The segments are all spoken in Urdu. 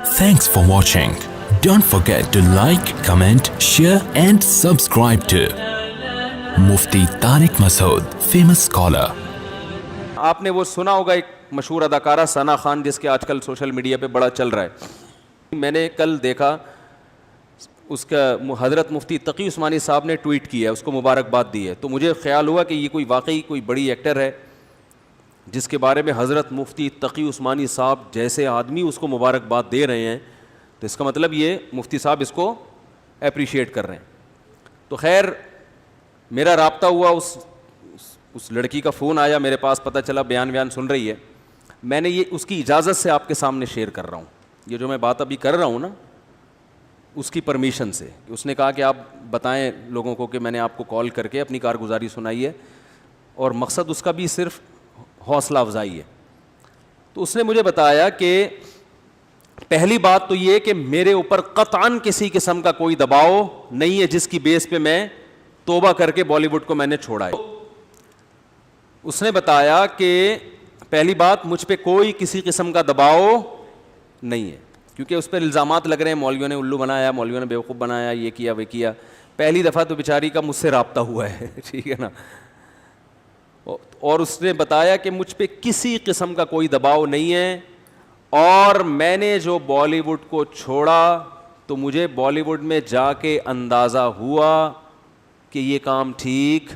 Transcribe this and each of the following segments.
Thanks for watching. Don't forget to like, comment, share and subscribe to Mufti Tariq Masood, famous scholar. آپ نے وہ سنا ہوگا ایک مشہور اداکارہ ثنا خان جس کے آج کل سوشل میڈیا پہ بڑا چل رہا ہے. میں نے کل دیکھا اس کا حضرت مفتی تقی عثمانی صاحب نے ٹویٹ کیا ہے, اس کو مبارکباد دی ہے. تو مجھے خیال ہوا کہ یہ کوئی واقعی کوئی بڑی ایکٹر ہے جس کے بارے میں حضرت مفتی تقی عثمانی صاحب جیسے آدمی اس کو مبارکباد دے رہے ہیں, تو اس کا مطلب یہ مفتی صاحب اس کو اپریشیٹ کر رہے ہیں. تو خیر میرا رابطہ ہوا, اس لڑکی کا فون آیا میرے پاس, پتہ چلا بیان سن رہی ہے. میں نے یہ اس کی اجازت سے آپ کے سامنے شیئر کر رہا ہوں. یہ جو میں بات ابھی کر رہا ہوں نا, اس کی پرمیشن سے. اس نے کہا کہ آپ بتائیں لوگوں کو کہ میں نے آپ کو کال کر کے اپنی کارگزاری سنائی ہے, اور مقصد اس کا بھی صرف حوصلہ افزائی ہے. تو اس نے مجھے بتایا کہ پہلی بات تو یہ کہ میرے اوپر قطعاً کسی قسم کا کوئی دباؤ نہیں ہے جس کی بیس پہ میں توبہ کر کے بالی ووڈ کو میں نے چھوڑا ہے. اس نے بتایا کہ پہلی بات مجھ پہ کوئی کسی قسم کا دباؤ نہیں ہے, کیونکہ اس پہ الزامات لگ رہے ہیں مولویوں نے الو بنایا, مولویوں نے بیوقوف بنایا, یہ کیا وہ کیا. پہلی دفعہ تو بیچاری کا مجھ سے رابطہ ہوا ہے, ٹھیک ہے نا. اور اس نے بتایا کہ مجھ پہ کسی قسم کا کوئی دباؤ نہیں ہے, اور میں نے جو بالی ووڈ کو چھوڑا تو مجھے بالی ووڈ میں جا کے اندازہ ہوا کہ یہ کام ٹھیک,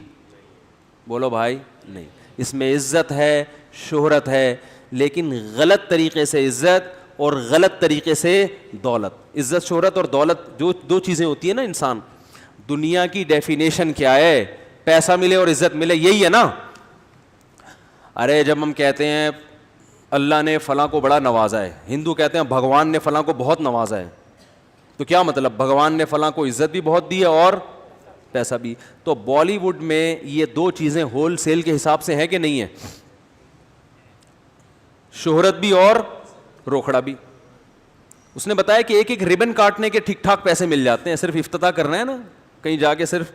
بولو بھائی, نہیں. اس میں عزت ہے, شہرت ہے, لیکن غلط طریقے سے عزت اور غلط طریقے سے دولت. عزت, شہرت اور دولت جو دو چیزیں ہوتی ہیں نا انسان, دنیا کی ڈیفینیشن کیا ہے؟ پیسہ ملے اور عزت ملے, یہی ہے نا. ارے جب ہم کہتے ہیں اللہ نے فلاں کو بڑا نوازا ہے, ہندو کہتے ہیں بھگوان نے فلاں کو بہت نوازا ہے, تو کیا مطلب؟ بھگوان نے فلاں کو عزت بھی بہت دی ہے اور پیسہ بھی. تو بالی ووڈ میں یہ دو چیزیں ہول سیل کے حساب سے ہیں کہ نہیں ہے؟ شہرت بھی اور روکھڑا بھی. اس نے بتایا کہ ایک ربن کاٹنے کے ٹھیک ٹھاک پیسے مل جاتے ہیں, صرف افتتاح کرنا ہے نا کہیں جا کے صرف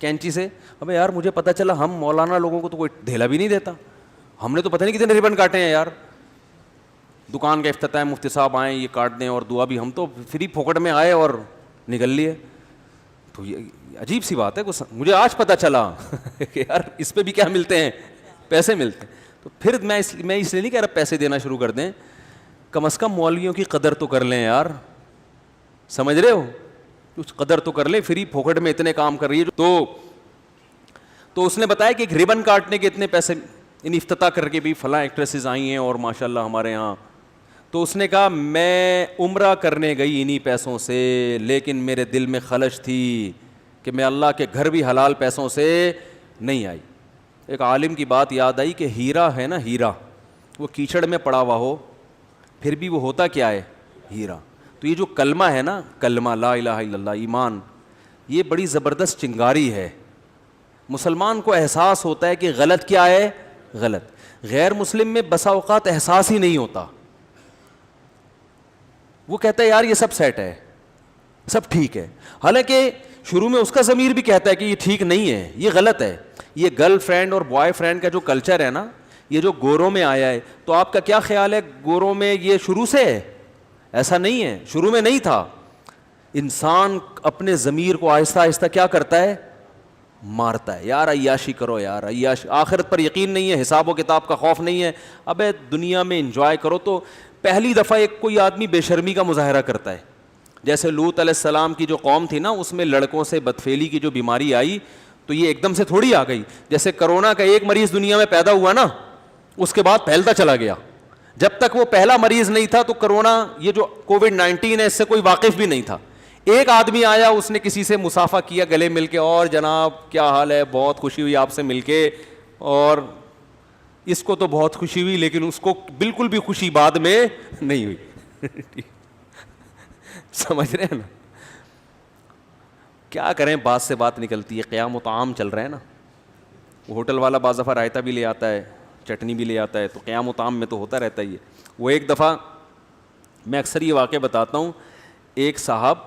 کینچی سے. ابے یار مجھے پتہ چلا ہم مولانا لوگوں کو تو کوئی دھیلا بھی نہیں دیتا, ہم نے تو پتہ نہیں کتنے ربن کاٹے ہیں یار. دکان کا افتتاح ہے, مفتی صاحب آئیں یہ کاٹ دیں اور دعا بھی, ہم تو فری پھوکٹ میں آئے اور نکل لیے. تو یہ عجیب سی بات ہے, مجھے آج پتہ چلا کہ یار اس پہ بھی کیا ملتے ہیں, پیسے ملتے ہیں. تو پھر میں اس لیے نہیں کہہ رہا پیسے دینا شروع کر دیں, کم از کم مولویوں کی قدر تو کر لیں یار, سمجھ رہے ہو, کچھ قدر تو کر لیں. فری پھوکٹ میں اتنے کام کر رہی ہے. تو اس نے بتایا کہ ایک ربن کاٹنے کے اتنے پیسے, ان افتتاح کر کے بھی فلاں ایکٹریسز آئی ہیں اور ماشاءاللہ ہمارے یہاں. تو اس نے کہا میں عمرہ کرنے گئی انہی پیسوں سے, لیکن میرے دل میں خلش تھی کہ میں اللہ کے گھر بھی حلال پیسوں سے نہیں آئی. ایک عالم کی بات یاد آئی کہ ہیرا ہے نا, ہیرا وہ کیچڑ میں پڑا ہوا ہو پھر بھی وہ ہوتا کیا ہے؟ ہیرا. تو یہ جو کلمہ ہے نا, کلمہ لا الہ الا اللہ, ایمان, یہ بڑی زبردست چنگاری ہے. مسلمان کو احساس ہوتا ہے کہ غلط کیا ہے, غلط. غیر مسلم میں بسا اوقات احساس ہی نہیں ہوتا, وہ کہتا ہے یار یہ سب سیٹ ہے, سب ٹھیک ہے, حالانکہ شروع میں اس کا ضمیر بھی کہتا ہے کہ یہ ٹھیک نہیں ہے, یہ غلط ہے. یہ گرل فرینڈ اور بوائے فرینڈ کا جو کلچر ہے نا, یہ جو گوروں میں آیا ہے, تو آپ کا کیا خیال ہے گوروں میں یہ شروع سے ہے؟ ایسا نہیں ہے, شروع میں نہیں تھا. انسان اپنے ضمیر کو آہستہ آہستہ کیا کرتا ہے؟ مارتا ہے. یار عیاشی کرو, یار عیاشی, آخرت پر یقین نہیں ہے, حساب و کتاب کا خوف نہیں ہے, ابے دنیا میں انجوائے کرو. تو پہلی دفعہ ایک کوئی آدمی بے شرمی کا مظاہرہ کرتا ہے, جیسے لوط علیہ السلام کی جو قوم تھی نا, اس میں لڑکوں سے بدفعلی کی جو بیماری آئی, تو یہ ایک دم سے تھوڑی آ گئی. جیسے کرونا کا ایک مریض دنیا میں پیدا ہوا نا, اس کے بعد پھیلتا چلا گیا. جب تک وہ پہلا مریض نہیں تھا تو کرونا, یہ جو کووڈ-19 ہے, اس سے کوئی واقف بھی نہیں تھا. ایک آدمی آیا, اس نے کسی سے مصافحہ کیا گلے مل کے, اور جناب کیا حال ہے, بہت خوشی ہوئی آپ سے مل کے, اور اس کو تو بہت خوشی ہوئی, لیکن اس کو بالکل بھی خوشی بعد میں نہیں ہوئی. سمجھ رہے ہیں نا, کیا کریں, بات سے بات نکلتی ہے. قیام و طعام چل رہا ہے نا, وہ ہوٹل والا بعض دفعہ رائتا بھی لے آتا ہے, چٹنی بھی لے آتا ہے, تو قیام و طعام میں تو ہوتا رہتا ہی ہے. وہ ایک دفعہ میں اکثر یہ واقعہ بتاتا ہوں, ایک صاحب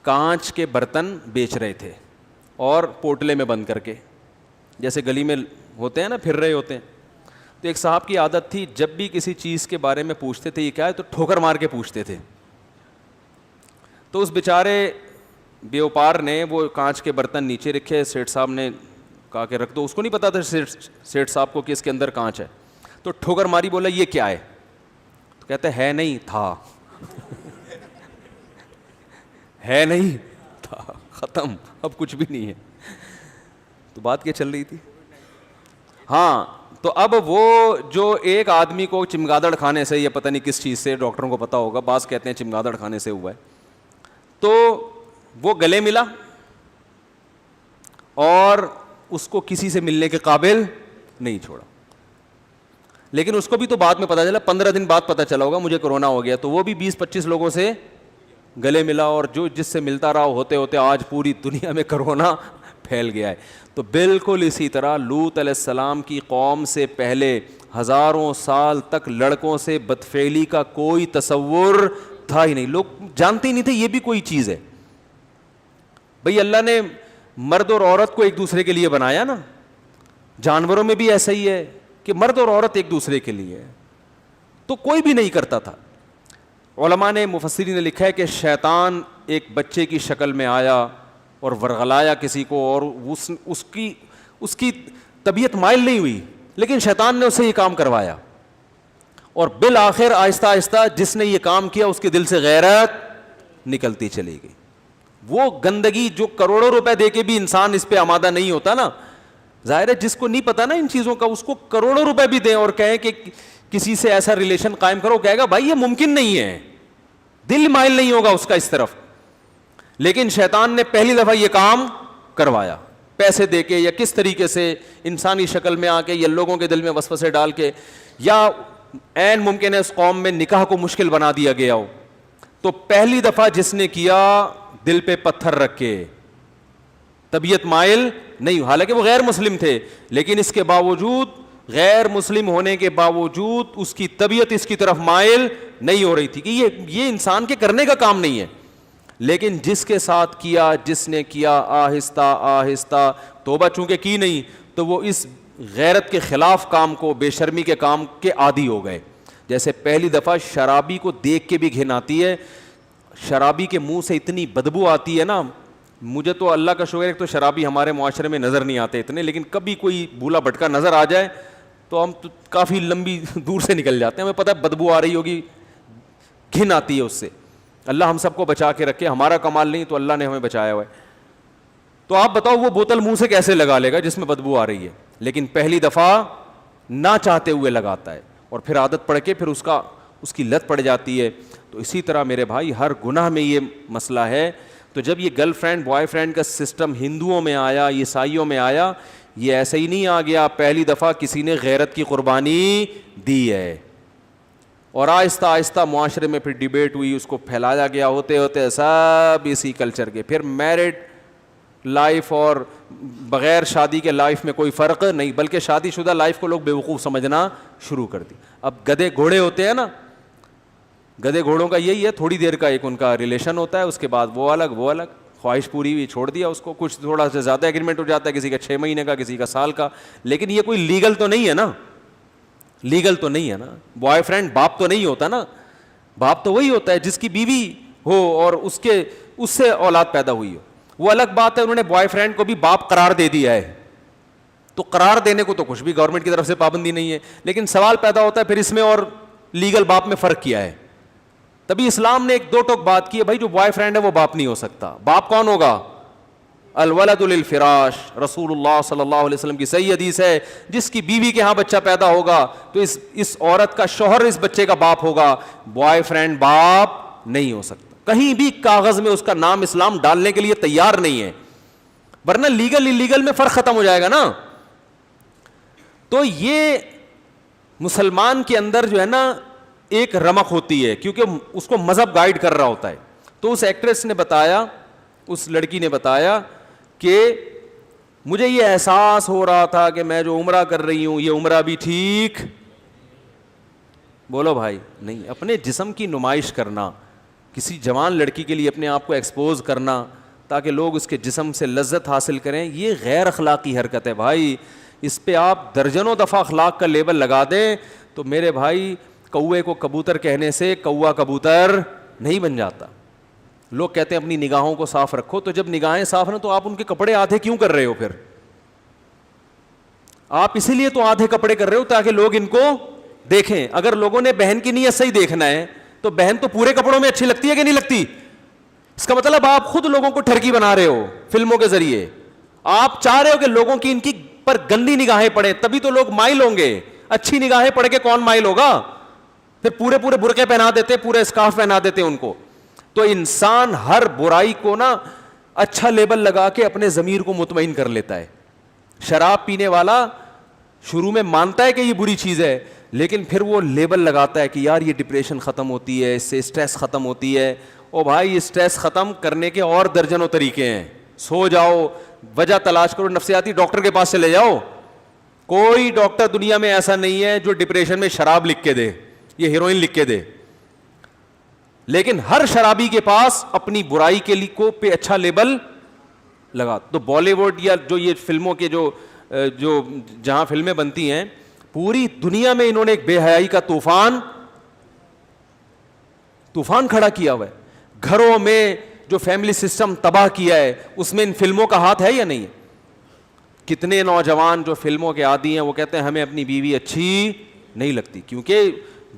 کانچ کے برتن بیچ رہے تھے اور پوٹلے میں بند کر کے, جیسے گلی میں ہوتے ہیں نا, پھر رہے ہوتے ہیں. تو ایک صاحب کی عادت تھی, جب بھی کسی چیز کے بارے میں پوچھتے تھے یہ کیا ہے, تو ٹھوکر مار کے پوچھتے تھے. تو اس بیچارے بیوپار نے وہ کانچ کے برتن نیچے رکھے, سیٹھ صاحب نے کہا کہ رکھ دو. اس کو نہیں پتا تھا سیٹھ صاحب کو کہ اس کے اندر کانچ ہے. تو ٹھوکر ماری, بولا یہ کیا ہے؟ تو کہتے ہے نہیں تھا. ہے نہیں تھا, ختم, اب کچھ بھی نہیں ہے. تو بات کیا چل رہی تھی؟ ہاں, تو اب وہ جو ایک آدمی کو چمگادڑ کھانے سے, یا پتہ نہیں کس چیز سے, ڈاکٹروں کو پتا ہوگا, بعض کہتے ہیں چمگادڑ کھانے سے ہوا ہے, تو وہ گلے ملا اور اس کو کسی سے ملنے کے قابل نہیں چھوڑا. لیکن اس کو بھی تو بعد میں پتا چلا, 15 دن بعد پتا چلا ہوگا مجھے کرونا ہو گیا, تو وہ بھی 20-25 لوگوں سے گلے ملا, اور جو جس سے ملتا رہا ہوتے ہوتے آج پوری دنیا میں کرونا پھیل گیا ہے. تو بالکل اسی طرح لوط علیہ السلام کی قوم سے پہلے ہزاروں سال تک لڑکوں سے بدفعلی کا کوئی تصور تھا ہی نہیں. لوگ جانتے ہی نہیں تھے یہ بھی کوئی چیز ہے. بھئی اللہ نے مرد اور عورت کو ایک دوسرے کے لیے بنایا نا, جانوروں میں بھی ایسا ہی ہے کہ مرد اور عورت ایک دوسرے کے لیے ہے, تو کوئی بھی نہیں کرتا تھا. علماء نے, مفسرین نے لکھا ہے کہ شیطان ایک بچے کی شکل میں آیا اور ورغلایا کسی کو, اور اس کی طبیعت مائل نہیں ہوئی, لیکن شیطان نے اسے یہ کام کروایا, اور بالآخر آہستہ آہستہ جس نے یہ کام کیا اس کے دل سے غیرت نکلتی چلی گئی. وہ گندگی جو کروڑوں روپے دے کے بھی انسان اس پہ آمادہ نہیں ہوتا نا, ظاہر ہے جس کو نہیں پتا نا ان چیزوں کا, اس کو کروڑوں روپے بھی دیں اور کہیں کہ کسی سے ایسا ریلیشن قائم کرو, کہے گا بھائی یہ ممکن نہیں ہے, دل مائل نہیں ہوگا اس کا اس طرف. لیکن شیطان نے پہلی دفعہ یہ کام کروایا, پیسے دے کے یا کس طریقے سے, انسانی شکل میں آ کے, یا لوگوں کے دل میں وسوسے ڈال کے, یا عین ممکن ہے اس قوم میں نکاح کو مشکل بنا دیا گیا ہو. تو پہلی دفعہ جس نے کیا, دل پہ پتھر رکھ کے, طبیعت مائل نہیں, حالانکہ وہ غیر مسلم تھے, لیکن اس کے باوجود, غیر مسلم ہونے کے باوجود اس کی طبیعت اس کی طرف مائل نہیں ہو رہی تھی کہ یہ انسان کے کرنے کا کام نہیں ہے. لیکن جس کے ساتھ کیا, جس نے کیا, آہستہ آہستہ توبہ چونکہ کی نہیں, تو وہ اس غیرت کے خلاف کام کو, بے شرمی کے کام کے عادی ہو گئے. جیسے پہلی دفعہ شرابی کو دیکھ کے بھی گھن آتی ہے, شرابی کے منہ سے اتنی بدبو آتی ہے نا. مجھے تو اللہ کا شکر ہے تو شرابی ہمارے معاشرے میں نظر نہیں آتے اتنے, لیکن کبھی کوئی بھولا بھٹکا نظر آ جائے تو ہم تو کافی لمبی دور سے نکل جاتے ہیں, ہمیں پتہ ہے بدبو آ رہی ہوگی, گھن آتی ہے اس سے. اللہ ہم سب کو بچا کے رکھے, ہمارا کمال نہیں تو اللہ نے ہمیں بچایا ہوا ہے. تو آپ بتاؤ وہ بوتل منہ سے کیسے لگا لے گا جس میں بدبو آ رہی ہے؟ لیکن پہلی دفعہ نہ چاہتے ہوئے لگاتا ہے, اور پھر عادت پڑ کے پھر اس کی لت پڑ جاتی ہے. تو اسی طرح میرے بھائی ہر گناہ میں یہ مسئلہ ہے. تو جب یہ گرل فرینڈ بوائے فرینڈ کا سسٹم ہندوؤں میں آیا, عیسائیوں میں آیا, یہ ایسے ہی نہیں آ گیا. پہلی دفعہ کسی نے غیرت کی قربانی دی ہے, اور آہستہ آہستہ معاشرے میں پھر ڈیبیٹ ہوئی, اس کو پھیلایا گیا, ہوتے ہوتے سب اسی کلچر کے. پھر میرڈ لائف اور بغیر شادی کے لائف میں کوئی فرق نہیں, بلکہ شادی شدہ لائف کو لوگ بیوقوف سمجھنا شروع کر دی. اب گدھے گھوڑے ہوتے ہیں نا, گدھے گھوڑوں کا یہی ہے, تھوڑی دیر کا ایک ان کا ریلیشن ہوتا ہے, اس کے بعد وہ الگ, خواہش پوری ہوئی چھوڑ دیا اس کو. کچھ تھوڑا سا زیادہ ایگریمنٹ ہو جاتا ہے, کسی کا 6 مہینے کا, کسی کا سال کا, لیکن یہ کوئی لیگل تو نہیں ہے نا, لیگل تو نہیں ہے نا. بوائے فرینڈ باپ تو نہیں ہوتا نا, باپ تو وہی ہوتا ہے جس کی بیوی ہو اور اس سے اولاد پیدا ہوئی ہو. وہ الگ بات ہے, انہوں نے بوائے فرینڈ کو بھی باپ قرار دے دیا ہے, تو قرار دینے کو تو کچھ بھی گورنمنٹ کی طرف سے پابندی نہیں ہے. لیکن سوال پیدا ہوتا ہے پھر اس میں اور لیگل باپ میں فرق کیا ہے. تبھی اسلام نے ایک دو ٹوک بات کی ہے, بھائی جو بوائے فرینڈ ہے وہ باپ نہیں ہو سکتا. باپ کون ہوگا؟ الولد للفراش. رسول اللہ صلی اللہ علیہ وسلم کی صحیح حدیث ہے, جس کی بیوی کے ہاں بچہ پیدا ہوگا تو اس عورت کا شوہر اس بچے کا باپ ہوگا. بوائے فرینڈ باپ نہیں ہو سکتا. کہیں بھی کاغذ میں اس کا نام اسلام ڈالنے کے لیے تیار نہیں ہے, ورنہ لیگل انلیگل میں فرق ختم ہو جائے گا نا. تو یہ مسلمان کے اندر جو ہے نا ایک رمق ہوتی ہے, کیونکہ اس کو مذہب گائیڈ کر رہا ہوتا ہے. تو اس ایکٹریس نے بتایا, اس لڑکی نے بتایا کہ مجھے یہ احساس ہو رہا تھا کہ میں جو عمرہ کر رہی ہوں یہ عمرہ بھی ٹھیک. بولو بھائی نہیں, اپنے جسم کی نمائش کرنا, کسی جوان لڑکی کے لیے اپنے آپ کو ایکسپوز کرنا تاکہ لوگ اس کے جسم سے لذت حاصل کریں, یہ غیر اخلاقی حرکت ہے بھائی. اس پہ آپ درجنوں دفعہ اخلاق کا لیبل لگا دیں تو میرے بھائی کوے کو کبوتر کہنے سے کوا کبوتر نہیں بن جاتا. لوگ کہتے ہیں اپنی نگاہوں کو صاف رکھو, تو جب نگاہیں صاف ہیں تو آپ ان کے کپڑے آدھے کیوں کر رہے ہو؟ پھر آپ اسی لیے تو آدھے کپڑے کر رہے ہو تاکہ لوگ ان کو دیکھیں. اگر لوگوں نے بہن کی نیت صحیح دیکھنا ہے تو بہن تو پورے کپڑوں میں اچھی لگتی ہے کہ نہیں لگتی؟ اس کا مطلب آپ خود لوگوں کو ٹھرکی بنا رہے ہو فلموں کے ذریعے. آپ چاہ رہے ہو کہ لوگوں کی ان کی پر گندی نگاہیں پڑے, تبھی تو لوگ مائل ہوں گے. اچھی نگاہیں پڑھ کے کون مائل ہوگا؟ پھر پورے پورے برقعے پہنا دیتے, پورے اسکارف پہنا دیتے ان کو. تو انسان ہر برائی کو نا اچھا لیبل لگا کے اپنے ضمیر کو مطمئن کر لیتا ہے. شراب پینے والا شروع میں مانتا ہے کہ یہ بری چیز ہے, لیکن پھر وہ لیبل لگاتا ہے کہ یار یہ ڈپریشن ختم ہوتی ہے, اس سے اسٹریس ختم ہوتی ہے. او بھائی, اسٹریس ختم کرنے کے اور درجنوں طریقے ہیں. سو جاؤ, وجہ تلاش کرو, نفسیاتی ڈاکٹر کے پاس چلے جاؤ. کوئی ڈاکٹر دنیا میں ایسا نہیں ہے جو ڈپریشن میں شراب لکھ کے دے, یہ ہیروئن لکھ کے دے. لیکن ہر شرابی کے پاس اپنی برائی کے لیے کو پہ اچھا لیبل لگا. تو بالی ووڈ یا جو یہ فلموں کے جو جہاں فلمیں بنتی ہیں, پوری دنیا میں انہوں نے ایک بے حیائی کا طوفان کھڑا کیا ہوا ہے. گھروں میں جو فیملی سسٹم تباہ کیا ہے, اس میں ان فلموں کا ہاتھ ہے یا نہیں؟ کتنے نوجوان جو فلموں کے عادی ہیں وہ کہتے ہیں ہمیں اپنی بیوی اچھی نہیں لگتی, کیونکہ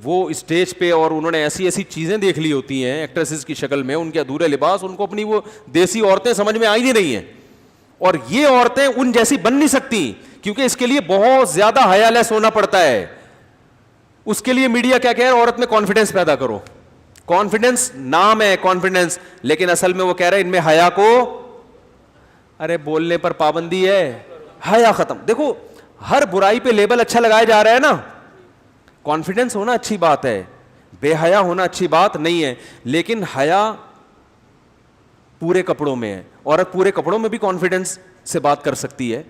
وہ اسٹیج پہ اور انہوں نے ایسی ایسی چیزیں دیکھ لی ہوتی ہیں ایکٹریسز کی شکل میں, ان کے ادھورے لباس, ان کو اپنی وہ دیسی عورتیں سمجھ میں آئی نہیں رہی ہیں. اور یہ عورتیں ان جیسی بن نہیں سکتی, کیونکہ اس کے لیے بہت زیادہ حیا لیس ہونا پڑتا ہے. اس کے لیے میڈیا کیا کہہ رہا ہے؟ عورت میں کانفیڈنس پیدا کرو. کانفیڈنس نام ہے کانفیڈنس, لیکن اصل میں وہ کہہ رہے ہیں ان میں حیا کو, ارے بولنے پر پابندی ہے, حیا ختم. دیکھو ہر برائی پہ لیبل اچھا لگایا جا رہا ہے نا. کانفیڈنس ہونا اچھی بات ہے, بے حیا ہونا اچھی بات نہیں ہے, لیکن حیا پورے کپڑوں میں ہے. عورت پورے کپڑوں میں بھی کانفیڈنس سے بات کر سکتی ہے,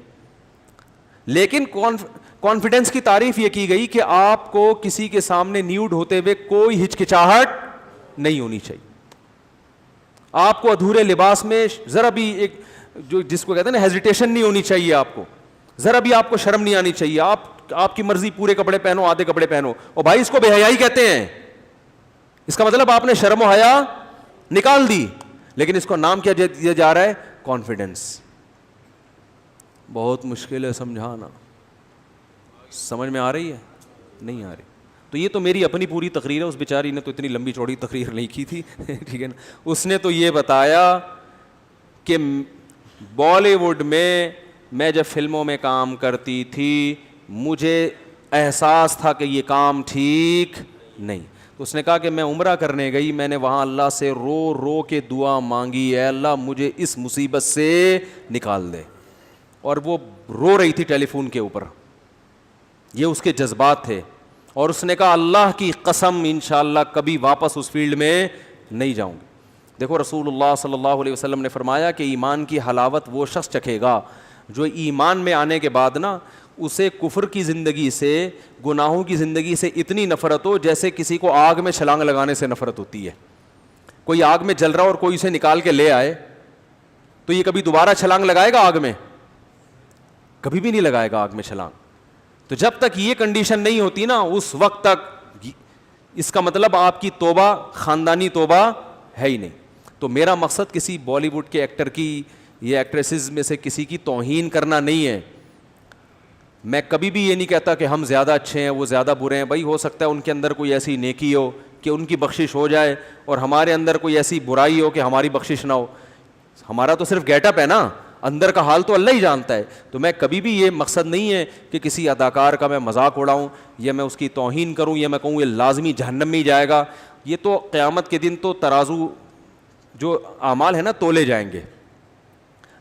لیکن کانفیڈنس کی تعریف یہ کی گئی کہ آپ کو کسی کے سامنے نیوڈ ہوتے ہوئے کوئی ہچکچاہٹ نہیں ہونی چاہیے. آپ کو ادھورے لباس میں ذرا بھی ایک جو جس کو کہتے ہیں نا ہیزیٹیشن نہیں ہونی چاہیے, آپ کو ذرا بھی آپ کو شرم نہیں آنی چاہیے. آپ کی مرضی پورے کپڑے پہنو, آدھے کپڑے پہنو, اور بھائی اس کو بے حیائی کہتے ہیں. اس کا مطلب آپ نے شرم و حیا نکال دی, لیکن اس کو نام کیا دیا جا رہا ہے؟ کانفیڈنس. بہت مشکل ہے سمجھانا. سمجھ میں آ رہی ہے؟ نہیں آ رہی. تو یہ تو میری اپنی پوری تقریر ہے, اس بیچاری نے تو اتنی لمبی چوڑی تقریر نہیں کی تھی ٹھیک ہے نا. اس نے تو یہ بتایا کہ بالی ووڈ میں جب فلموں میں کام کرتی تھی مجھے احساس تھا کہ یہ کام ٹھیک نہیں. تو اس نے کہا کہ میں عمرہ کرنے گئی, میں نے وہاں اللہ سے رو رو کے دعا مانگی, اے اللہ مجھے اس مصیبت سے نکال دے. اور وہ رو رہی تھی ٹیلی فون کے اوپر, یہ اس کے جذبات تھے. اور اس نے کہا اللہ کی قسم انشاءاللہ کبھی واپس اس فیلڈ میں نہیں جاؤں گی. دیکھو رسول اللہ صلی اللہ علیہ وسلم نے فرمایا کہ ایمان کی حلاوت وہ شخص چکھے گا جو ایمان میں آنے کے بعد نا اسے کفر کی زندگی سے, گناہوں کی زندگی سے اتنی نفرت ہو جیسے کسی کو آگ میں چھلانگ لگانے سے نفرت ہوتی ہے. کوئی آگ میں جل رہا اور کوئی اسے نکال کے لے آئے تو یہ کبھی دوبارہ چھلانگ لگائے گا آگ میں؟ کبھی بھی نہیں لگائے گا آگ میں چھلانگ. تو جب تک یہ کنڈیشن نہیں ہوتی نا اس وقت تک اس کا مطلب آپ کی توبہ خاندانی توبہ ہے ہی نہیں. تو میرا مقصد کسی بالی ووڈ کے ایکٹر کی یا ایکٹریسز میں سے کسی کی توہین کرنا نہیں ہے. میں کبھی بھی یہ نہیں کہتا کہ ہم زیادہ اچھے ہیں وہ زیادہ برے ہیں. بھائی ہو سکتا ہے ان کے اندر کوئی ایسی نیکی ہو کہ ان کی بخشش ہو جائے, اور ہمارے اندر کوئی ایسی برائی ہو کہ ہماری بخشش نہ ہو. ہمارا تو صرف گیٹ اپ ہے نا, اندر کا حال تو اللہ ہی جانتا ہے. تو میں کبھی بھی یہ مقصد نہیں ہے کہ کسی اداکار کا میں مذاق اڑاؤں یا میں اس کی توہین کروں یا میں کہوں یہ لازمی جہنم میں ہی جائے گا. یہ تو قیامت کے دن تو ترازو جو اعمال ہے نا تولے جائیں گے.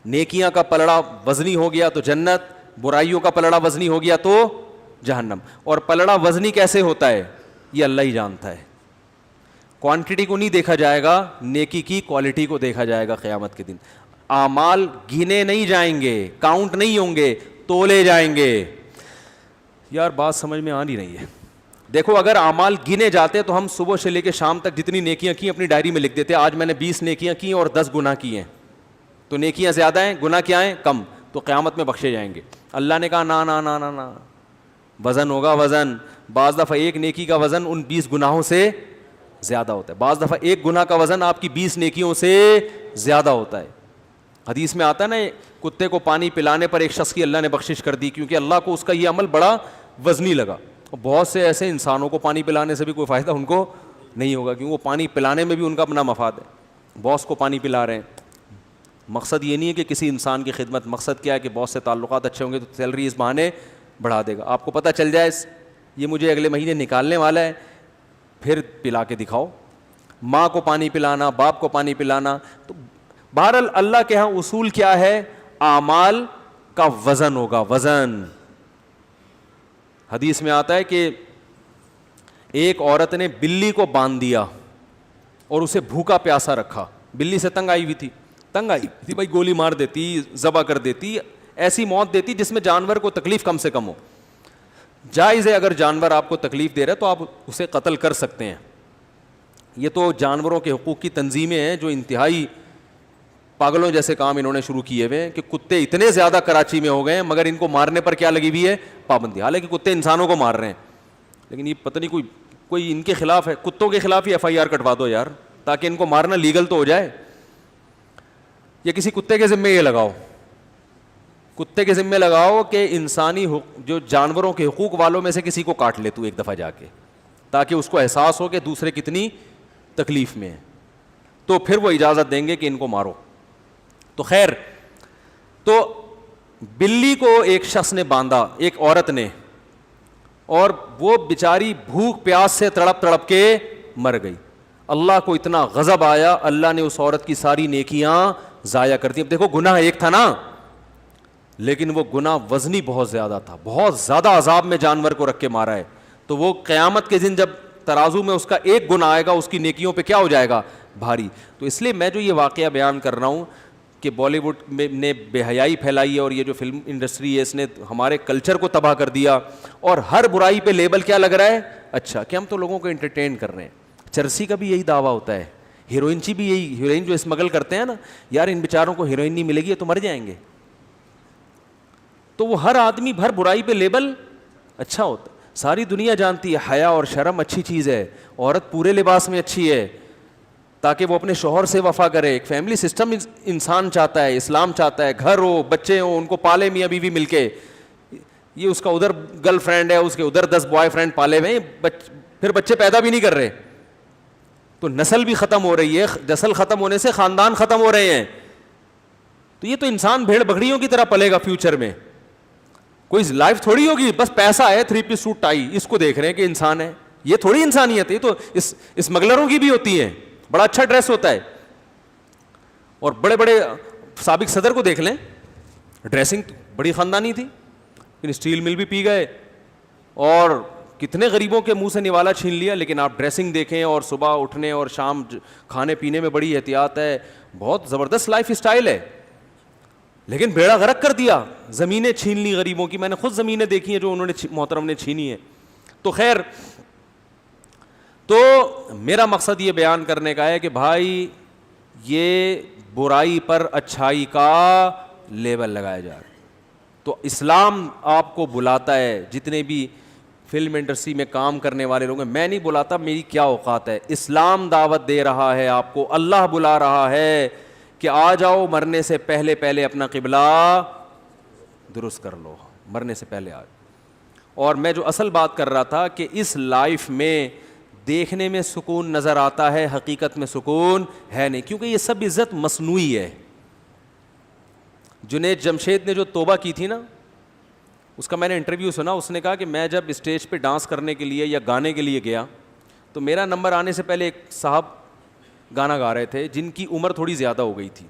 نیکیاں کا پلڑا وزنی ہو گیا تو جنت, برائیوں کا پلڑا وزنی ہو گیا تو جہنم. اور پلڑا وزنی کیسے ہوتا ہے یہ اللہ ہی جانتا ہے. کوانٹٹی کو نہیں دیکھا جائے گا, نیکی کی کوالٹی کو دیکھا جائے گا قیامت کے دن. اعمال گنے نہیں جائیں گے, کاؤنٹ نہیں ہوں گے, تولے جائیں گے. یار بات سمجھ میں آ نہیں رہی ہے. دیکھو اگر اعمال گنے جاتے تو ہم صبح سے لے کے شام تک جتنی نیکیاں کی اپنی ڈائری میں لکھ دیتے, آج میں نے 20 نیکیاں کی اور 10 گناہ کیے ہیں. تو نیکیاں زیادہ ہیں, گناہ کیا ہیں کم, تو قیامت میں بخشے جائیں گے. اللہ نے کہا نا نا نا نا نا, وزن ہوگا وزن. بعض دفعہ ایک نیکی کا وزن ان 20 گناہوں سے زیادہ ہوتا ہے. بعض دفعہ ایک گناہ کا وزن آپ کی 20 نیکیوں سے زیادہ ہوتا ہے. حدیث میں آتا ہے نا, کتے کو پانی پلانے پر ایک شخص کی اللہ نے بخشش کر دی, کیونکہ اللہ کو اس کا یہ عمل بڑا وزنی لگا. اور بہت سے ایسے انسانوں کو پانی پلانے سے بھی کوئی فائدہ ان کو نہیں ہوگا, کیونکہ وہ پانی پلانے میں بھی ان کا اپنا مفاد ہے. باس کو پانی پلا رہے ہیں, مقصد یہ نہیں ہے کہ کسی انسان کی خدمت, مقصد کیا ہے کہ باس سے تعلقات اچھے ہوں گے تو سیلری اس بہانے بڑھا دے گا. آپ کو پتہ چل جائے یہ مجھے اگلے مہینے نکالنے والا ہے, پھر پلا کے دکھاؤ. ماں کو پانی پلانا, باپ کو پانی پلانا. تو بہرحال اللہ کے ہاں اصول کیا ہے, اعمال کا وزن ہوگا, وزن. حدیث میں آتا ہے کہ ایک عورت نے بلی کو باندھ دیا اور اسے بھوکا پیاسا رکھا. بلی سے تنگ آئی ہوئی تھی بھائی, گولی مار دیتی, ذبح کر دیتی, ایسی موت دیتی جس میں جانور کو تکلیف کم سے کم ہو. جائز ہے اگر جانور آپ کو تکلیف دے رہا ہے تو آپ اسے قتل کر سکتے ہیں. یہ تو جانوروں کے حقوق کی تنظیمیں ہیں جو انتہائی پاگلوں جیسے کام انہوں نے شروع کیے ہوئے ہیں کہ کتے اتنے زیادہ کراچی میں ہو گئے ہیں مگر ان کو مارنے پر کیا لگی ہوئی ہے, پابندی. حالانکہ کتے انسانوں کو مار رہے ہیں, لیکن یہ پتہ نہیں کوئی ان کے خلاف ہے. کتوں کے خلاف ہی FIR کٹوا دو یار, تاکہ ان کو مارنا لیگل تو ہو جائے. یا کسی کتے کے ذمے یہ لگاؤ, کتے کے ذمے لگاؤ کہ انسانی جو جانوروں کے حقوق والوں میں سے کسی کو کاٹ لے تو ایک دفعہ جا کے, تاکہ اس کو احساس ہو کہ دوسرے کتنی تکلیف میں ہیں, تو پھر وہ اجازت دیں گے کہ ان کو مارو. تو خیر, تو بلی کو ایک شخص نے باندھا, ایک عورت نے, اور وہ بیچاری بھوک پیاس سے تڑپ تڑپ کے مر گئی. اللہ کو اتنا غضب آیا, اللہ نے اس عورت کی ساری نیکیاں ضائع کر دی. اب دیکھو گناہ ایک تھا نا, لیکن وہ گناہ وزنی بہت زیادہ تھا, بہت زیادہ عذاب میں جانور کو رکھ کے مارا ہے. تو وہ قیامت کے دن جب ترازو میں اس کا ایک گناہ آئے گا, اس کی نیکیوں پہ کیا ہو جائے گا, بھاری. تو اس لیے میں جو یہ واقعہ بیان کر رہا ہوں کہ بالی ووڈ نے بے حیائی پھیلائی ہے, اور یہ جو فلم انڈسٹری ہے اس نے ہمارے کلچر کو تباہ کر دیا, اور ہر برائی پہ لیبل کیا لگ رہا ہے, اچھا, کہ ہم تو لوگوں کو انٹرٹین کر رہے ہیں. چرسی کا بھی یہی دعویٰ ہوتا ہے, ہیروئنچی بھی یہی, ہیروئن جو اسمگل کرتے ہیں نا, یار ان بیچاروں کو ہیروئن نہیں ملے گی تو مر جائیں گے. تو وہ ہر آدمی ہر برائی پہ لیبل اچھا ہوتا ہے. ساری دنیا جانتی ہے حیا اور شرم اچھی چیز ہے, عورت پورے لباس میں اچھی ہے تاکہ وہ اپنے شوہر سے وفا کرے. ایک فیملی سسٹم انسان چاہتا ہے, اسلام چاہتا ہے, گھر ہو, بچے ہوں, ان کو پالے میاں بیوی مل کے. یہ اس کا ادھر گرل فرینڈ ہے, اس کے ادھر 10 بوائے فرینڈ پالے ہوئے, پھر بچے پیدا بھی نہیں کر رہے, تو نسل بھی ختم ہو رہی ہے. نسل ختم ہونے سے خاندان ختم ہو رہے ہیں. تو یہ تو انسان بھیڑ بکریوں کی طرح پلے گا فیوچر میں. کوئی لائف تھوڑی ہوگی بس پیسہ ہے, 3 پیس سوٹ ٹائی, اس کو دیکھ رہے ہیں کہ انسان ہے. یہ تھوڑی انسانیت ہے, یہ تو اسمگلروں کی بھی ہوتی ہے. بڑا اچھا ڈریس ہوتا ہے, اور بڑے بڑے سابق صدر کو دیکھ لیں, ڈریسنگ بڑی خاندانی تھی, لیکن اسٹیل مل بھی پی گئے اور کتنے غریبوں کے منہ سے نوالا چھین لیا. لیکن آپ ڈریسنگ دیکھیں, اور صبح اٹھنے اور شام کھانے پینے میں بڑی احتیاط ہے, بہت زبردست لائف اسٹائل ہے. لیکن بیڑا غرق کر دیا, زمینیں چھین لی غریبوں کی. میں نے خود زمینیں دیکھی ہیں جو انہوں نے محترم نے چھینی ہیں. تو خیر, تو میرا مقصد یہ بیان کرنے کا ہے کہ بھائی یہ برائی پر اچھائی کا لیبل لگایا جا رہا ہے. تو اسلام آپ کو بلاتا ہے, جتنے بھی فلم انڈسٹری میں کام کرنے والے لوگ ہیں, میں نہیں بلاتا, میری کیا اوقات ہے. اسلام دعوت دے رہا ہے آپ کو, اللہ بلا رہا ہے کہ آ جاؤ, مرنے سے پہلے پہلے اپنا قبلہ درست کر لو, مرنے سے پہلے آ. اور میں جو اصل بات کر رہا تھا کہ اس لائف میں دیکھنے میں سکون نظر آتا ہے, حقیقت میں سکون ہے نہیں, کیونکہ یہ سب عزت مصنوعی ہے. جنید جمشید نے جو توبہ کی تھی نا, اس کا میں نے انٹرویو سنا. اس نے کہا کہ میں جب اسٹیج پہ ڈانس کرنے کے لیے یا گانے کے لیے گیا تو میرا نمبر آنے سے پہلے ایک صاحب گانا گا رہے تھے جن کی عمر تھوڑی زیادہ ہو گئی تھی.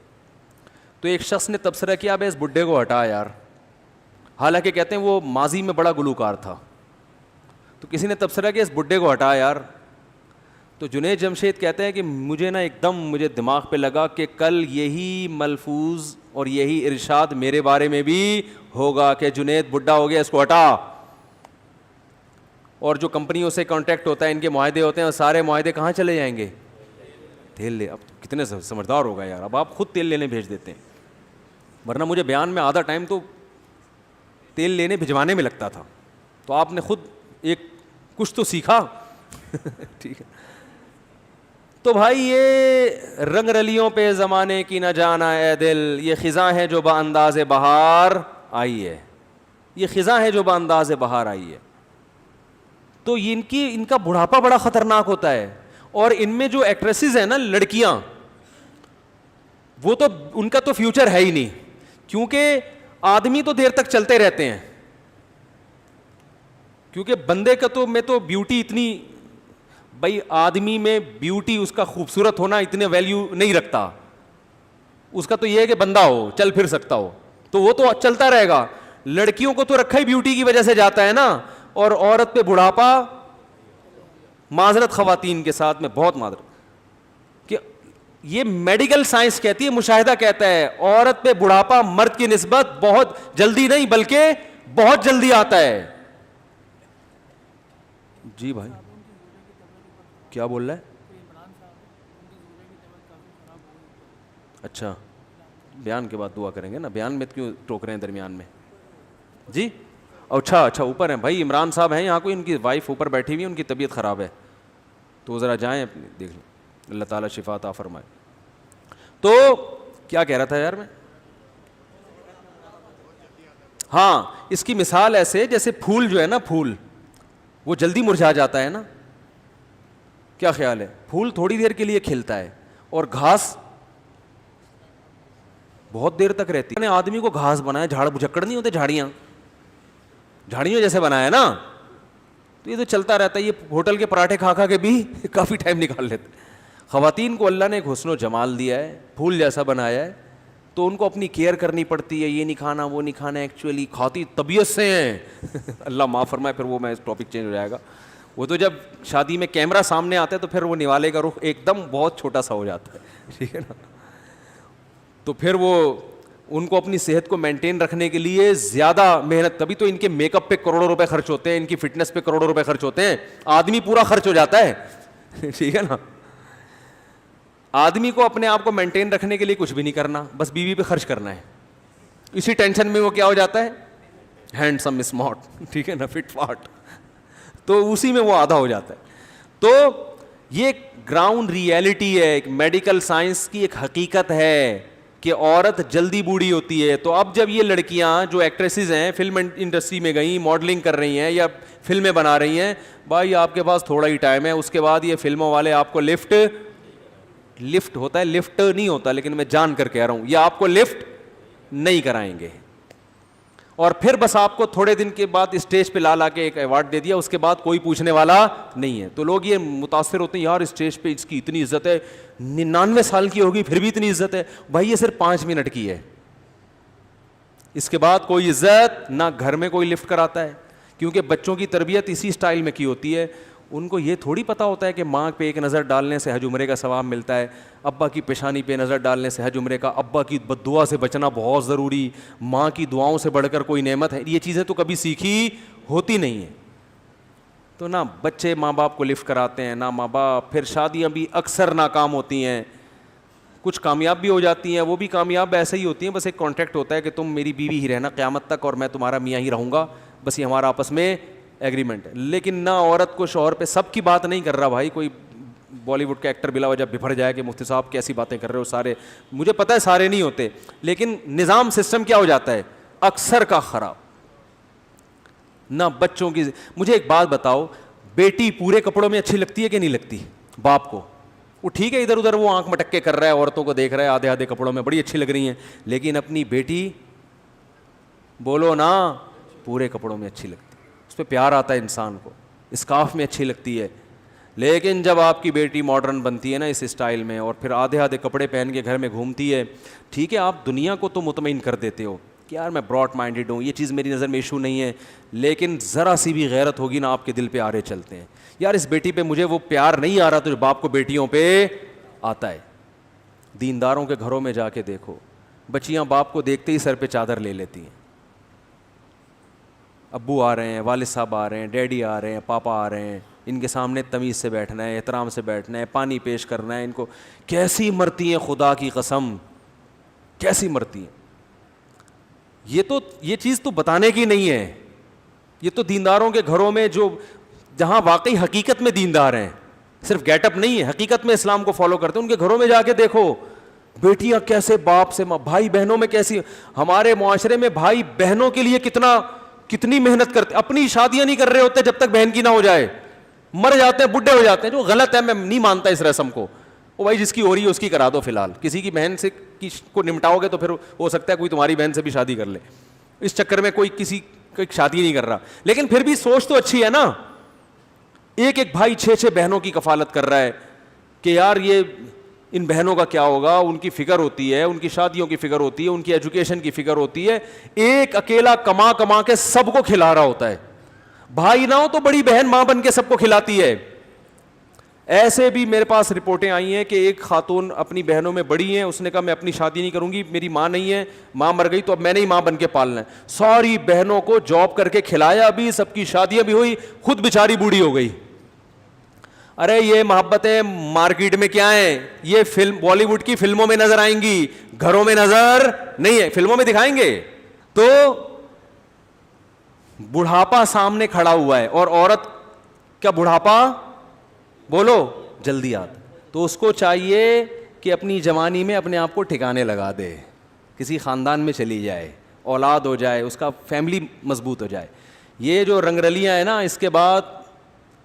تو ایک شخص نے تبصرہ کیا, اب اس بڈھے کو ہٹا یار, حالانکہ کہتے ہیں وہ ماضی میں بڑا گلوکار تھا. تو کسی نے تبصرہ کیا اس بڈھے کو ہٹا یار. تو جنید جمشید کہتے ہیں کہ مجھے نا ایک دم مجھے دماغ پہ لگا کہ کل یہی ملفوظ اور یہی ارشاد میرے بارے میں بھی ہوگا کہ جنید بڈھا ہو گیا, اس کو ہٹا. اور جو کمپنیوں سے کانٹیکٹ ہوتا ہے, ان کے معاہدے ہوتے ہیں, سارے معاہدے کہاں چلے جائیں گے, تیل لے. اب کتنے سمجھدار ہوگا یار, اب آپ خود تیل لینے بھیج دیتے ہیں, ورنہ مجھے بیان میں آدھا ٹائم تو تیل لینے بھجوانے میں لگتا تھا. تو آپ نے خود ایک کچھ تو سیکھا. ٹھیک ہے, تو بھائی یہ رنگ رلیوں پہ زمانے کی نہ جانا اے دل, یہ خزاں ہے جو بانداز بہار آئی ہے, یہ خزاں ہے جو بانداز بہار آئی ہے. تو ان کا بڑھاپا بڑا خطرناک ہوتا ہے. اور ان میں جو ایکٹریسز ہیں نا لڑکیاں, وہ تو ان کا تو فیوچر ہے ہی نہیں, کیونکہ آدمی تو دیر تک چلتے رہتے ہیں, کیونکہ بندے کا تو میں تو بیوٹی اتنی, بھائی آدمی میں بیوٹی اس کا خوبصورت ہونا اتنے ویلیو نہیں رکھتا, اس کا تو یہ ہے کہ بندہ ہو, چل پھر سکتا ہو, تو وہ تو چلتا رہے گا. لڑکیوں کو تو رکھا ہی بیوٹی کی وجہ سے جاتا ہے نا, اور عورت پہ بڑھاپا, معذرت خواتین کے ساتھ میں بہت معذرت, کہ یہ میڈیکل سائنس کہتی ہے, مشاہدہ کہتا ہے عورت پہ بڑھاپا مرد کی نسبت بہت جلدی نہیں بلکہ بہت جلدی آتا ہے. جی بھائی کیا بول رہا ہے؟ اچھا بیان کے بعد دعا کریں گے نا, بیان میں کیوں ٹوک رہے ہیں درمیان میں؟ جی اچھا اوپر ہیں بھائی, عمران صاحب ہیں یہاں, کوئی ان کی وائف اوپر بیٹھی ہوئی ہے, ان کی طبیعت خراب ہے, تو ذرا جائیں اپنی دیکھ لیں, اللہ تعالیٰ شفا عطا فرمائے. تو کیا کہہ رہا تھا یار میں؟ ہاں اس کی مثال ایسے جیسے پھول جو ہے نا, پھول وہ جلدی مرجھا جاتا ہے نا, کیا خیال ہے؟ پھول تھوڑی دیر کے لیے کھلتا ہے اور گھاس بہت دیر تک رہتی ہے. آدمی کو گھاس بنایا, جھاڑ بھجکڑ نہیں ہوتے, جھاڑیوں جیسے بنایا نا, تو یہ تو چلتا رہتا ہے. یہ ہوٹل کے پراٹھے کھا کھا کے بھی کافی ٹائم نکال لیتے. خواتین کو اللہ نے ایک حسن و جمال دیا ہے, پھول جیسا بنایا ہے, تو ان کو اپنی کیئر کرنی پڑتی ہے, یہ نہیں کھانا وہ نہیں کھانا, ایکچولی کھاتی طبیعت سے ہیں اللہ معاف فرمائے, پھر وہ میں ٹاپک چینج ہو جائے گا. وہ تو جب شادی میں کیمرہ سامنے آتا ہے تو پھر وہ نوالے کا رخ ایک دم بہت چھوٹا سا ہو جاتا ہے, ٹھیک ہے نا. تو پھر وہ ان کو اپنی صحت کو مینٹین رکھنے کے لیے زیادہ محنت, تبھی تو ان کے میک اپ پہ کروڑوں روپے خرچ ہوتے ہیں, ان کی فٹنس پہ کروڑوں روپے خرچ ہوتے ہیں. آدمی پورا خرچ ہو جاتا ہے ٹھیک ہے نا. آدمی کو اپنے آپ کو مینٹین رکھنے کے لیے کچھ بھی نہیں کرنا, بس بیوی پہ خرچ کرنا ہے. اسی ٹینشن میں وہ کیا ہو جاتا ہے, ہینڈسم اسمارٹ, ٹھیک ہے نا, فٹ فاٹ, تو اسی میں وہ آدھا ہو جاتا ہے. تو یہ گراؤنڈ ریئلٹی ہے, ایک میڈیکل سائنس کی ایک حقیقت ہے کہ عورت جلدی بوڑھی ہوتی ہے. تو اب جب یہ لڑکیاں جو ایکٹریسز ہیں فلم انڈسٹری میں گئیں, ماڈلنگ کر رہی ہیں یا فلمیں بنا رہی ہیں, بھائی آپ کے پاس تھوڑا ہی ٹائم ہے, اس کے بعد یہ فلموں والے آپ کو لفٹ ہوتا ہے, لفٹ نہیں ہوتا, لیکن میں جان کر کہہ رہا ہوں, یہ آپ کو لفٹ نہیں کرائیں گے. اور پھر بس آپ کو تھوڑے دن کے بعد اسٹیج پہ لا کے ایک ایوارڈ دے دیا, اس کے بعد کوئی پوچھنے والا نہیں ہے. تو لوگ یہ متاثر ہوتے ہیں, یار اسٹیج پہ اس کی اتنی عزت ہے, 99 سال کی ہوگی پھر بھی اتنی عزت ہے. بھائی یہ صرف 5 منٹ کی ہے, اس کے بعد کوئی عزت نہ. گھر میں کوئی لفٹ کراتا ہے, کیونکہ بچوں کی تربیت اسی اسٹائل میں کی ہوتی ہے. ان کو یہ تھوڑی پتہ ہوتا ہے کہ ماں پہ ایک نظر ڈالنے سے حج عمرے کا ثواب ملتا ہے, ابا کی پیشانی پہ نظر ڈالنے سے حج عمرے کا, ابا کی بد دعا سے بچنا بہت ضروری, ماں کی دعاؤں سے بڑھ کر کوئی نعمت ہے. یہ چیزیں تو کبھی سیکھی ہوتی نہیں ہیں. تو نہ بچے ماں باپ کو لفٹ کراتے ہیں, نہ ماں باپ. پھر شادیاں بھی اکثر ناکام ہوتی ہیں, کچھ کامیاب بھی ہو جاتی ہیں, وہ بھی کامیاب ایسے ہی ہوتی ہیں, بس ایک کانٹریکٹ ہوتا ہے کہ تم میری بیوی ہی رہنا قیامت تک اور میں تمہارا میاں ہی رہوں گا, بس یہ ہمارا آپس میں ایگریمنٹ ہے. لیکن نہ عورت کو شوہر پہ, سب کی بات نہیں کر رہا بھائی, کوئی بالی ووڈ کا ایکٹر بلا وجہ بپھر جائے کہ مفتی صاحب کیسی باتیں کر رہے ہو, سارے مجھے پتہ ہے سارے نہیں ہوتے, لیکن نظام سسٹم کیا ہو جاتا ہے اکثر کا خراب. نہ بچوں کی, مجھے ایک بات بتاؤ, بیٹی پورے کپڑوں میں اچھی لگتی ہے کہ نہیں لگتی باپ کو؟ وہ ٹھیک ہے ادھر ادھر وہ آنکھ مٹکے کر رہا ہے, عورتوں کو دیکھ رہا ہے آدھے آدھے کپڑوں میں, بڑی اچھی لگ رہی ہیں, لیکن اپنی بیٹی بولو نا پورے کپڑوں میں اچھی لگتی ہے, اس پہ پیار آتا ہے انسان کو, اسکارف میں اچھی لگتی ہے. لیکن جب آپ کی بیٹی ماڈرن بنتی ہے نا اس اسٹائل میں, اور پھر آدھے آدھے کپڑے پہن کے گھر میں گھومتی ہے, ٹھیک ہے آپ دنیا کو تو مطمئن کر دیتے ہو کہ یار میں براڈ مائنڈیڈ ہوں, یہ چیز میری نظر میں ایشو نہیں ہے, لیکن ذرا سی بھی غیرت ہوگی نا آپ کے دل پہ آرے چلتے ہیں, یار اس بیٹی پہ مجھے وہ پیار نہیں آ رہا تو جو باپ کو بیٹیوں پہ آتا ہے. دینداروں کے گھروں میں جا کے دیکھو, بچیاں باپ کو دیکھتے ہی سر پہ چادر لے لیتی ہیں, ابو آ رہے ہیں, والد صاحب آ رہے ہیں, ڈیڈی آ رہے ہیں, پاپا آ رہے ہیں, ان کے سامنے تمیز سے بیٹھنا ہے, احترام سے بیٹھنا ہے, پانی پیش کرنا ہے, ان کو کیسی مرتی ہیں, خدا کی قسم کیسی مرتی ہیں. یہ چیز تو بتانے کی نہیں ہے, یہ تو دینداروں کے گھروں میں جو جہاں واقعی حقیقت میں دیندار ہیں صرف گیٹ اپ نہیں ہے, حقیقت میں اسلام کو فالو کرتے ہیں. ان کے گھروں میں جا کے دیکھو بیٹیاں کیسے باپ سے, بھائی بہنوں میں کیسی, ہمارے معاشرے میں بھائی بہنوں کے لیے کتنی محنت کرتے, اپنی شادیاں نہیں کر رہے ہوتے جب تک بہن کی نہ ہو جائے, مر جاتے ہیں, بڈھے ہو جاتے ہیں, جو غلط ہے. میں نہیں مانتا اس رسم کو. وہ بھائی جس کی ہو رہی ہے اس کی کرا دو فی الحال, کسی کی بہن سے کو نمٹاؤ گے تو پھر ہو سکتا ہے کوئی تمہاری بہن سے بھی شادی کر لے. اس چکر میں کوئی کسی کی شادی نہیں کر رہا, لیکن پھر بھی سوچ تو اچھی ہے نا. ایک ایک بھائی 6 بہنوں کی کفالت کر رہا ہے کہ یار یہ ان بہنوں کا کیا ہوگا, ان کی فکر ہوتی ہے, ان کی شادیوں کی فکر ہوتی ہے, ان کی ایجوکیشن کی فکر ہوتی ہے. ایک اکیلا کما کے سب کو کھلا رہا ہوتا ہے. بھائی نہ ہو تو بڑی بہن ماں بن کے سب کو کھلاتی ہے. ایسے بھی میرے پاس رپورٹیں آئی ہیں کہ ایک خاتون اپنی بہنوں میں بڑی ہیں, اس نے کہا میں اپنی شادی نہیں کروں گی, میری ماں نہیں ہے, ماں مر گئی تو اب میں نے ہی ماں بن کے پالنا ہے. ساری بہنوں کو جاب کر کے کھلایا بھی, سب کی شادیاں بھی ہوئی, خود بیچاری بوڑھی ہو گئی. ارے یہ محبتیں مارکیٹ میں کیا ہیں, یہ فلم بالی ووڈ کی فلموں میں نظر آئیں گی, گھروں میں نظر نہیں ہے. فلموں میں دکھائیں گے تو بڑھاپا سامنے کھڑا ہوا ہے, اور عورت کا بڑھاپا بولو جلدی آتا, تو اس کو چاہیے کہ اپنی جوانی میں اپنے آپ کو ٹھکانے لگا دے, کسی خاندان میں چلی جائے, اولاد ہو جائے, اس کا فیملی مضبوط ہو جائے. یہ جو رنگ رلیاں ہیں نا, اس کے بعد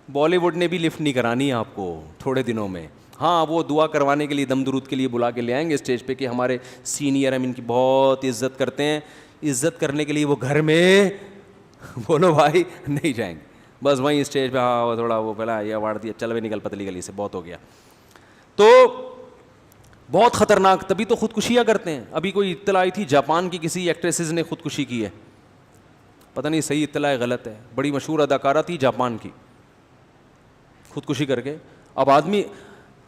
بالی ووڈ نے بھی لفٹ نہیں کرانی ہے آپ کو تھوڑے دنوں میں. ہاں وہ دعا کروانے کے لیے, دم درود کے لیے بلا کے لے آئیں گے اسٹیج پہ کہ ہمارے سینئر ہم ان کی بہت عزت کرتے ہیں. عزت کرنے کے لیے وہ گھر میں بولو بھائی نہیں جائیں گے, بس وہیں اسٹیج پہ ہاں وہ تھوڑا وہ پہلا یہ اوارڈ دیا, چل بھی نکل پتلی گلی سے, بہت ہو گیا. تو بہت خطرناک, تبھی تو خودکشیاں کرتے ہیں. ابھی کوئی اطلاع آئی تھی جاپان کی کسی ایکٹریسز نے خودکشی کی ہے, پتہ نہیں صحیح اطلاع ہے غلط ہے, بڑی مشہور اداکارہ تھی جاپان کی, خودکشی کر کے. اب آدمی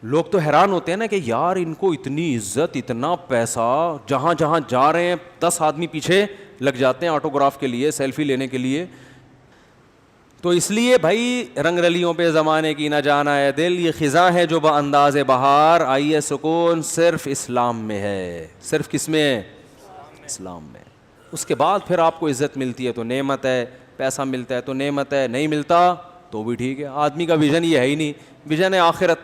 لوگ تو حیران ہوتے ہیں نا کہ یار ان کو اتنی عزت, اتنا پیسہ, جہاں جہاں جا رہے ہیں 10 آدمی پیچھے لگ جاتے ہیں آٹوگراف کے لیے, سیلفی لینے کے لیے. تو اس لیے بھائی رنگ رلیوں پہ زمانے کی نہ جانا ہے دل, یہ خزاں ہے جو بانداز بہار, آئی ہے سکون صرف اسلام میں ہے. صرف کس میں ہے؟ اسلام میں. اس کے بعد پھر آپ کو عزت ملتی ہے تو نعمت ہے, پیسہ ملتا ہے تو نعمت ہے, نہیں ملتا تو بھی ٹھیک ہے. آدمی کا ویژن یہ ہے ہی نہیں, ویژن ہے آخرت.